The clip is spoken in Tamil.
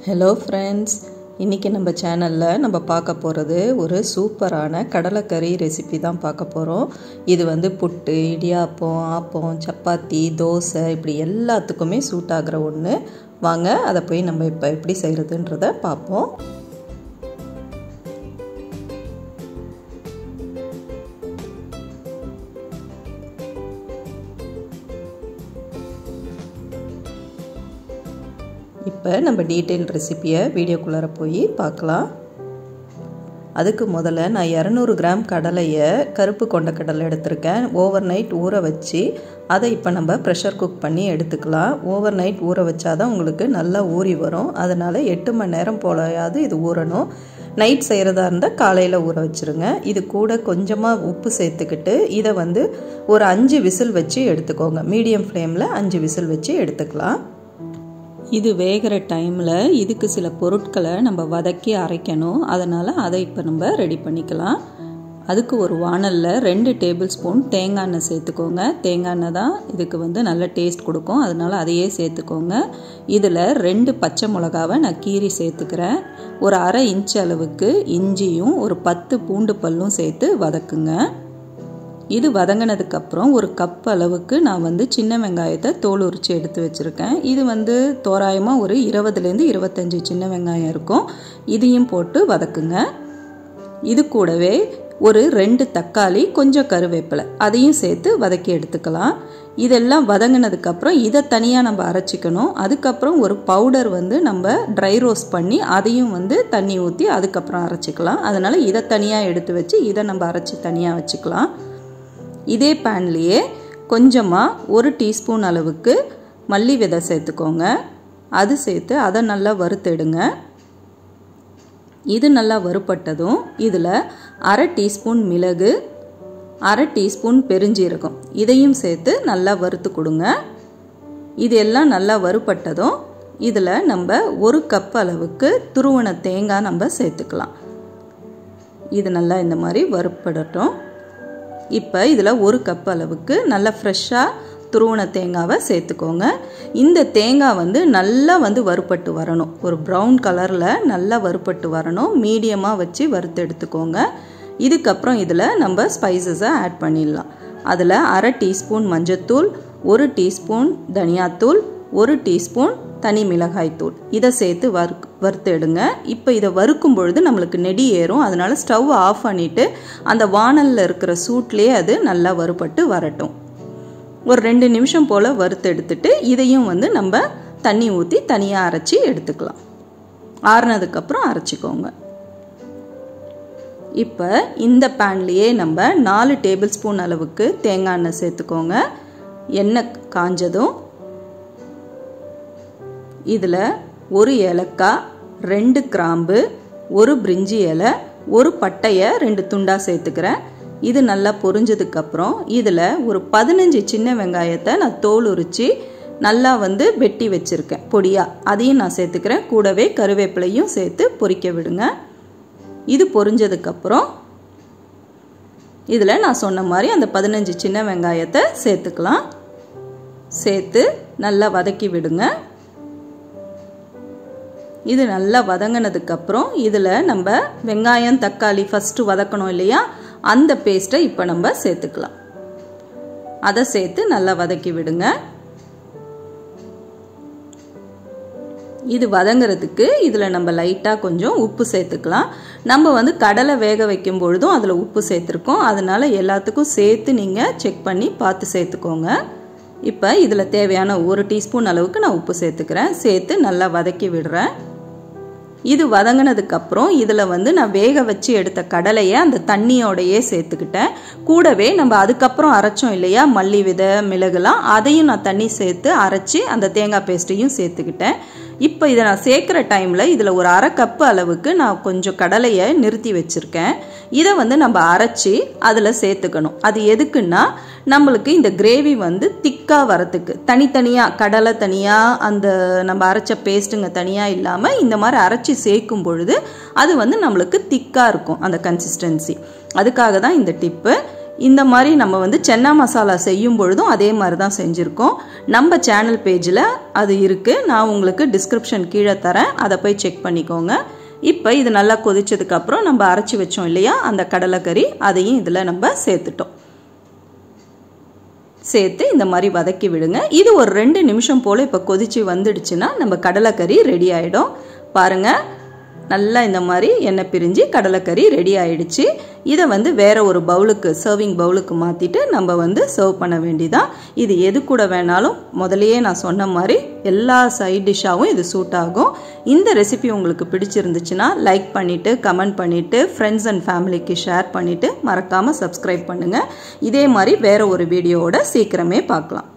ஹலோ ஃப்ரெண்ட்ஸ், இன்றைக்கி நம்ம சேனலில் நம்ம பார்க்க போகிறது ஒரு சூப்பரான கடலைக்கறி ரெசிபி தான் பார்க்க போகிறோம். இது புட்டு, இடியாப்பம், ஆப்பம், சப்பாத்தி, தோசை இப்படி எல்லாத்துக்குமே சூட் ஆகிற ஒன்று. வாங்க அதை போய் நம்ம இப்போ எப்படி செய்கிறதுன்றதை பார்ப்போம். இப்போ நம்ம டீட்டெயில் ரெசிப்பியை வீடியோக்குள்ளார போய் பார்க்கலாம். அதுக்கு முதல்ல நான் 200 கிராம் கடலையை, கருப்பு கொண்ட கடலை எடுத்திருக்கேன். ஓவர் நைட் ஊற வச்சு அதை இப்போ நம்ம ப்ரெஷர் குக் பண்ணி எடுத்துக்கலாம். ஓவர் நைட் ஊற வச்சா தான் உங்களுக்கு நல்லா ஊறி வரும். அதனால் 8 மணி நேரம் போலையாவது இது ஊறணும். நைட் செய்கிறதா இருந்தால் காலையில் ஊற வச்சுருங்க. இது கூட கொஞ்சமாக உப்பு சேர்த்துக்கிட்டு இதை ஒரு 5 விசில் வச்சு எடுத்துக்கோங்க. மீடியம் ஃப்ளேமில் 5 விசில் வச்சு எடுத்துக்கலாம். இது வேகிற டைமில் இதுக்கு சில பொருட்களை நம்ம வதக்கி அரைக்கணும். அதனால் அதை இப்போ நம்ம ரெடி பண்ணிக்கலாம். அதுக்கு ஒரு வாணலில் 2 டேபிள் ஸ்பூன் தேங்காய் எண்ணெய் சேர்த்துக்கோங்க. தேங்காய் எண்ணெய் தான் இதுக்கு நல்ல டேஸ்ட் கொடுக்கும். அதனால் அதையே சேர்த்துக்கோங்க. இதில் 2 பச்சை மிளகாவை நான் கீரி சேர்த்துக்கிறேன். ஒரு அரை இன்ச் அளவுக்கு இஞ்சியும் ஒரு 10 பூண்டு பல்லும் சேர்த்து வதக்குங்க. இது வதங்கினதுக்கப்புறம் ஒரு கப் அளவுக்கு நான் சின்ன வெங்காயத்தை தோல் உரித்து எடுத்து வச்சுருக்கேன். இது தோராயமாக ஒரு 20லேருந்து 25 சின்ன வெங்காயம் இருக்கும். இதையும் போட்டு வதக்குங்க. இது கூடவே ஒரு 2 தக்காளி, கொஞ்சம் கருவேப்பிலை அதையும் சேர்த்து வதக்கி எடுத்துக்கலாம். இதெல்லாம் வதங்கினதுக்கப்புறம் இதை தனியாக நம்ம அரைச்சிக்கணும். அதுக்கப்புறம் ஒரு பவுடர் நம்ம ட்ரை ரோஸ்ட் பண்ணி அதையும் தண்ணி ஊற்றி அதுக்கப்புறம் அரைச்சிக்கலாம். அதனால் இதை தனியாக எடுத்து வச்சு இதை நம்ம அரைச்சி தனியாக வச்சுக்கலாம். இதே பேன்லேயே கொஞ்சமாக 1 டீஸ்பூன் அளவுக்கு மல்லி விதை சேர்த்துக்கோங்க. அது சேர்த்து அதை நல்லா வறுத்தெடுங்க. இது நல்லா வறுப்பட்டதும் இதில் அரை டீஸ்பூன் மிளகு, அரை டீஸ்பூன் பெருஞ்சீரகம் இதையும் சேர்த்து நல்லா வறுத்து கொடுங்க. இது எல்லாம் நல்லா வறுப்பட்டதும் இதில் நம்ம 1 கப் அளவுக்கு துருவன தேங்காய் நம்ம சேர்த்துக்கலாம். இது நல்லா இந்த மாதிரி வறுப்படட்டும். இப்போ இதில் 1 கப் அளவுக்கு நல்லா ஃப்ரெஷ்ஷாக துருவன தேங்காவை சேர்த்துக்கோங்க. இந்த தேங்காய் நல்லா வறுப்பட்டு வரணும். ஒரு ப்ரௌன் கலரில் நல்லா வறுப்பட்டு வரணும். மீடியமாக வச்சு வறுத்து எடுத்துக்கோங்க. இதுக்கப்புறம் இதில் நம்ம ஸ்பைசஸை ஆட் பண்ணிடலாம். அதில் அரை டீஸ்பூன் மஞ்சத்தூள், 1 டீஸ்பூன் தனியாத்தூள், 1 டீஸ்பூன் தனி மிளகாய் தூள் இதை சேர்த்து வறுத்து எடுங்க. இப்போ இதை வறுக்கும் பொழுது நம்மளுக்கு நெடி ஏறும். அதனால் ஸ்டவ் ஆஃப் பண்ணிவிட்டு அந்த வாணலில் இருக்கிற சூட்லேயே அது நல்லா வறுப்பட்டு வரட்டும். ஒரு 2 நிமிஷம் போல் வறுத்து எடுத்துட்டு இதையும் நம்ம தண்ணி ஊற்றி தனியாக அரைச்சி எடுத்துக்கலாம். ஆறுனதுக்கப்புறம் அரைச்சிக்கோங்க. இப்போ இந்த பேன்லேயே நம்ம 4 டேபிள் ஸ்பூன் அளவுக்கு தேங்காய் எண்ணெய் சேர்த்துக்கோங்க. எண்ணெய் காஞ்சதும் இதில் 1 ஏலக்காய், 2 கிராம்பு, 1 பிரிஞ்சி இலை, 1 பட்டையை 2 துண்டாக சேர்த்துக்கிறேன். இது நல்லா பொரிஞ்சதுக்கப்புறம் இதில் ஒரு 15 சின்ன வெங்காயத்தை நான் தோல் உரித்து நல்லா வெட்டி வச்சுருக்கேன் பொடியாக. அதையும் நான் சேர்த்துக்கிறேன். கூடவே கருவேப்பிலையும் சேர்த்து பொரிக்க விடுங்க. இது பொரிஞ்சதுக்கப்புறம் இதில் நான் சொன்ன மாதிரி அந்த 15 சின்ன வெங்காயத்தை சேர்த்துக்கலாம். சேர்த்து நல்லா வதக்கி விடுங்க. இது நல்லா வதங்கினதுக்கப்புறம் இதில் நம்ம வெங்காயம், தக்காளி ஃபஸ்ட்டு வதக்கணும் இல்லையா, அந்த பேஸ்ட்டை இப்போ நம்ம சேர்த்துக்கலாம். அதை சேர்த்து நல்லா வதக்கி விடுங்க. இது வதங்கிறதுக்கு இதில் நம்ம லைட்டாக கொஞ்சம் உப்பு சேர்த்துக்கலாம். நம்ம கடலை வேக வைக்கும் பொழுதும் அதில் உப்பு சேர்த்துருக்கோம். அதனால் எல்லாத்துக்கும் சேர்த்து நீங்கள் செக் பண்ணி பார்த்து சேர்த்துக்கோங்க. இப்போ இதில் தேவையான 1 டீஸ்பூன் அளவுக்கு நான் உப்பு சேர்த்துக்கிறேன். சேர்த்து நல்லா வதக்கி விடுறேன். இது வதங்கினதுக்கப்புறம் இதில் நான் வேக வச்சு எடுத்த கடலையை அந்த தண்ணியோடையே சேர்த்துக்கிட்டேன். கூடவே நம்ம அதுக்கப்புறம் அரைச்சோம் இல்லையா மல்லி விதை, மிளகுலாம், அதையும் நான் தண்ணி சேர்த்து அரைச்சி அந்த தேங்காய் பேஸ்ட்டையும் சேர்த்துக்கிட்டேன். இப்போ இதை நான் சேர்க்குற டைமில் இதில் ஒரு அரை கப்பு அளவுக்கு நான் கொஞ்சம் கடலையை நிறுத்தி வச்சுருக்கேன். இதை நம்ம அரைச்சி அதில் சேர்த்துக்கணும். அது எதுக்குன்னா நம்மளுக்கு இந்த கிரேவி திக்காக வரத்துக்கு, தனித்தனியாக கடலை தனியாக அந்த நம்ம அரைச்ச பேஸ்ட்டுங்க தனியாக இல்லாமல் இந்த மாதிரி அரைச்சி சேர்க்கும் பொழுது அது நம்மளுக்கு திக்காக இருக்கும் அந்த கன்சிஸ்டன்சி. அதுக்காக தான் இந்த டிப்பு. இந்த மாதிரி நம்ம வந்து சென்னா மசாலா செய்யும் பொழுதும் அதே மாதிரி தான் செஞ்சுருக்கோம். நம்ம சேனல் பேஜில் அது இருக்குது, நான் உங்களுக்கு டிஸ்கிரிப்ஷன் கீழே தரேன், அதை போய் செக் பண்ணிக்கோங்க. இப்போ இது நல்லா கொதிச்சதுக்கப்புறம் நம்ம அரைச்சி வச்சோம் இல்லையா அந்த கடலைக்கறி, அதையும் இதில் நம்ம சேர்த்துட்டோம். சேர்த்து இந்த மாதிரி வதக்கி விடுங்க. இது ஒரு 2 நிமிஷம் போல் இப்போ கொதிச்சு வந்துடுச்சுன்னா நம்ம கடலைக்கறி ரெடி ஆகிடும். பாருங்கள், நல்லா இந்த மாதிரி எண்ணெய் பிரிஞ்சு கடலைக்கறி ரெடி ஆகிடுச்சு. இதை வந்து வேறு ஒரு பவுலுக்கு, சர்விங் பவுலுக்கு மாற்றிட்டு நம்ம வந்து சர்வ் பண்ண வேண்டியதான். இது எது கூட வேணாலும் முதலையே நான் சொன்ன மாதிரி எல்லா சைட் டிஷ்ஷாகவும் இது சூட் ஆகும். இந்த ரெசிபி உங்களுக்கு பிடிச்சிருந்துச்சுன்னா லைக் பண்ணிவிட்டு, கமெண்ட் பண்ணிவிட்டு, ஃப்ரெண்ட்ஸ் அண்ட் ஃபேமிலிக்கு ஷேர் பண்ணிவிட்டு, மறக்காமல் சப்ஸ்கிரைப் பண்ணுங்கள். இதே மாதிரி வேறு ஒரு வீடியோவோட சீக்கிரமே பார்க்கலாம்.